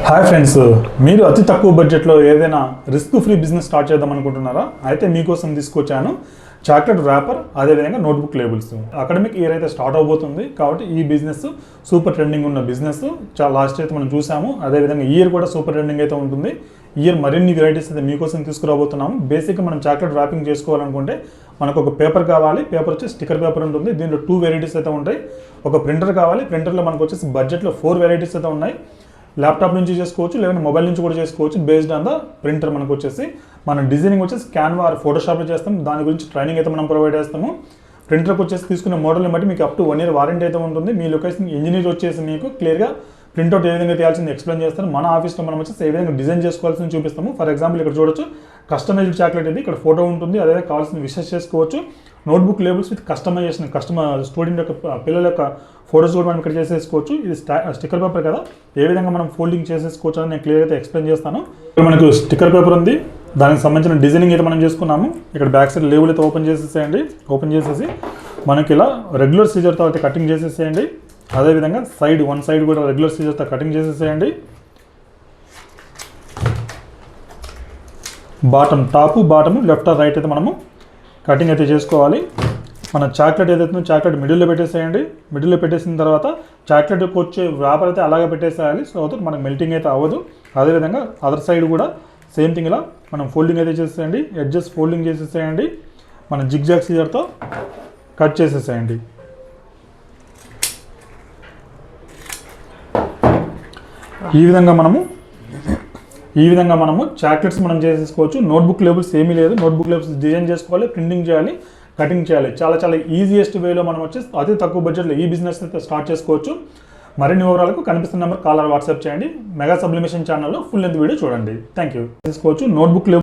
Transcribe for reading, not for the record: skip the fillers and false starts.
Hi friends, మీరు అతి తక్కువ బడ్జెట్లో ఏదైనా రిస్క్ ఫ్రీ బిజినెస్ స్టార్ట్ చేద్దాం అనుకుంటున్నారా? అయితే మీకోసం తీసుకొచ్చాను చాక్లెట్ ర్యాపర్, అదేవిధంగా నోట్బుక్ లేబుల్స్. అకాడమిక్ ఇయర్ అయితే స్టార్ట్ అవబోతుంది కాబట్టి ఈ బిజినెస్ సూపర్ ట్రెండింగ్ ఉన్న బిజినెస్. లాస్ట్ అయితే మనం చూసాము. అదేవిధంగా ఇయర్ కూడా సూపర్ ట్రెండింగ్ అయితే ఉంటుంది. ఇయర్ మరిన్ని వెరైటీస్ అయితే మీకోసం తీసుకురాబోతున్నాము. బేసిక్గా మనం చాక్లెట్ ర్యాపింగ్ చేసుకోవాలనుకుంటే మనకు ఒక పేపర్ కావాలి. పేపర్ వచ్చి స్టిక్కర్ పేపర్ ఉంటుంది. దీంట్లో 2 వెరైటీస్ అయితే ఉంటాయి. ఒక ప్రింటర్ కావాలి. ప్రింటర్లో మనకు వచ్చేసి బడ్జెట్లో 4 వెరైటీస్ అయితే ఉన్నాయి. ల్యాప్టాప్ నుంచి చేసుకోవచ్చు, లేదంటే మొబైల్ నుంచి కూడా చేసుకోవచ్చు. బేస్డ్ ఆన్ ద ప్రింటర్ మనకు వచ్చేసి మన డిజైనింగ్ వచ్చేసి క్యాన్వా ఆర్ ఫోటోషాప్లో చేస్తాం. దాని గురించి ట్రైనింగ్ అయితే మనం ప్రొవైడ్ చేస్తాము. ప్రింటర్కి వచ్చేసి తీసుకునే మోడల్ని బట్టి మీకు అప్ టు 1 ఇయర్ వారంటీ అయితే ఉంటుంది. మీ లొకేషన్ ఇంజనీర్ వచ్చేసి మీకు క్లియర్గా ప్రింట్అవుట్ ఏ విధంగా తీయాల్సింది ఎక్స్ప్లెయిన్ చేస్తారు. మన ఆఫీస్లో మనం వచ్చేసి ఏ విధంగా డిజైన్ చేసుకోవాల్సింది చూపిస్తాము. ఫర్ ఎగ్జాంపుల్ ఇక్కడ చూడొచ్చు, కస్టమైజ్డ్ చాక్లెట్ ఇది. ఇక్కడ ఫోటో ఉంటుంది, అదే కావాల్సిన విషెస్ చేసుకోవచ్చు. Notebook labels with customisation, student యొక్క పిల్లల యొక్క ఫోటోస్ కూడా మనం ఇక్కడ చేసేసుకోవచ్చు. ఇది స్టిక్కర్ పేపర్ కదా, ఏ విధంగా మనం ఫోల్డింగ్ చేసేసుకోవచ్చు అని నేను క్లియర్గా అయితే ఎక్స్ప్లెయిన్ చేస్తాను. ఇక్కడ మనకు స్టిక్కర్ పేపర్ ఉంది, దానికి సంబంధించిన డిజైనింగ్ అయితే మనం చేసుకున్నాము. ఇక్కడ బ్యాక్ సైడ్ లేబుల్ అయితే ఓపెన్ చేసేసేయండి. ఓపెన్ చేసేసి మనకి ఇలా రెగ్యులర్ సీజర్తో అయితే కటింగ్ చేసేసేయండి. అదేవిధంగా వన్ సైడ్ కూడా రెగ్యులర్ సీజర్తో కటింగ్ చేసేసేయండి. బాటము లెఫ్ట్ ఆర్ రైట్ అయితే మనము కటింగ్ అయితే చేసుకోవాలి. మన చాక్లెట్ ఏదైతే చాక్లెట్ మిడిల్లో పెట్టేసేయండి. మిడిల్లో పెట్టేసిన తర్వాత చాక్లెట్కి వచ్చే వ్రాపర్ అయితే అలాగే పెట్టేసేయాలి. సో దట్ మనకు మెల్టింగ్ అయితే అవ్వదు. అదేవిధంగా అదర్ సైడ్ కూడా సేమ్ థింగ్ ఇలా మనం ఫోల్డింగ్ అయితే చేసేయండి. ఎడ్జెస్ ఫోల్డింగ్ చేసేసేయండి. మన జిగ్జాగ్ సీజర్తో కట్ చేసేసేయండి. ఈ విధంగా మనము చాక్లెట్స్ మనం చేసేసుకోవచ్చు. నోట్బుక్ లేబుల్స్ ఏమీ లేదు. నోట్బుక్ లేబుల్స్ డిజైన్ చేసుకోవాలి, ప్రింటింగ్ చేయాలి, కటింగ్ చేయాలి. చాలా ఈజియెస్ట్ వేలో మనం వచ్చేసి అతి తక్కువ బడ్జెట్లో ఈ బిజినెస్ అయితే స్టార్ట్ చేసుకోవచ్చు. మరిన్ని వివరాలకు కనిపిస్తున్న నెంబర్ కాల్ వాట్సాప్ చేయండి. మెగా సబ్లిమేషన్ ఛానల్లో ఫుల్ లెంత్ వీడియో చూడండి. Thank you. చేసుకోవచ్చు నోట్బుక్ లేబుల్